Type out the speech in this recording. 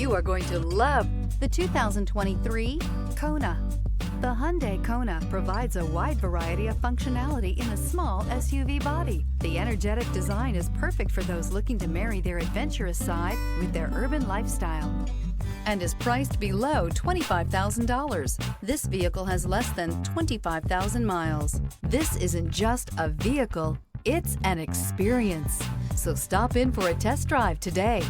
You are going to love the 2023 KONA. The Hyundai KONA provides a wide variety of functionality in a small SUV body. The energetic design is perfect for those looking to marry their adventurous side with their urban lifestyle and is priced below $25,000. This vehicle has less than 25,000 miles. This isn't just a vehicle, it's an experience. So stop in for a test drive today.